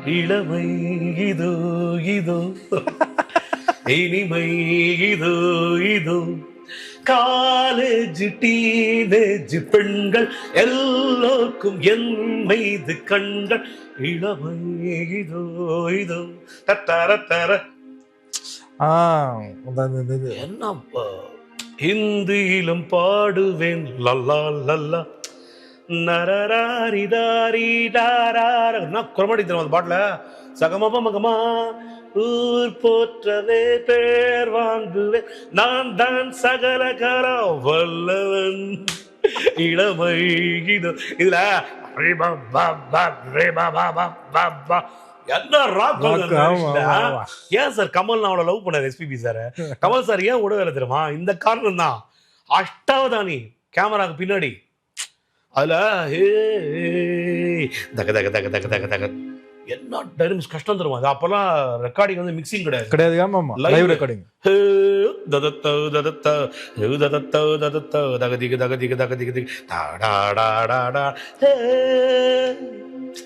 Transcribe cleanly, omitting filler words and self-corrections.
இளமை இதோ இதோ இனிமை இதோ இதோ காலேஜ் டீனேஜ் பெண்கள் எல்லோருக்கும் என் மீது கண்கள் இளமை இதோ இதோ தர என்னப்பா ஹிந்தியிலும் பாடுவேன் லல்லா லல்லா நரராரிதாரி டாரார நான் குரமாடி தரும் அந்த பாட்டுல சகமப மகமா ஊர் போற்றவே பேர் வாங்குவேன் நான் தான் சகலகர வல்லவன் இளமை இது இதுல என்ன ஏன் சார் கமல் நான் அவளை லவ் பண்ணாரு எஸ்பிபி சார் கமல் சார் ஏன் விடவே தெரியுமா இந்த காரணம் தான் அஷ்டாவதானி கேமராக்கு பின்னாடி அதுல தக தக தக தக தக தக என்ன டைனமிக்ஸ் கஷ்டம் தருமா அது அப்பெல்லாம் ரெக்கார்டிங் வந்து மிக்சிங் கிடையாது ஆமாமா லைவ் ரெக்கார்டிங் ததத்த ததத்த ததத்த ததத்த தகதிக தகதிக தகதிக தடா டா டா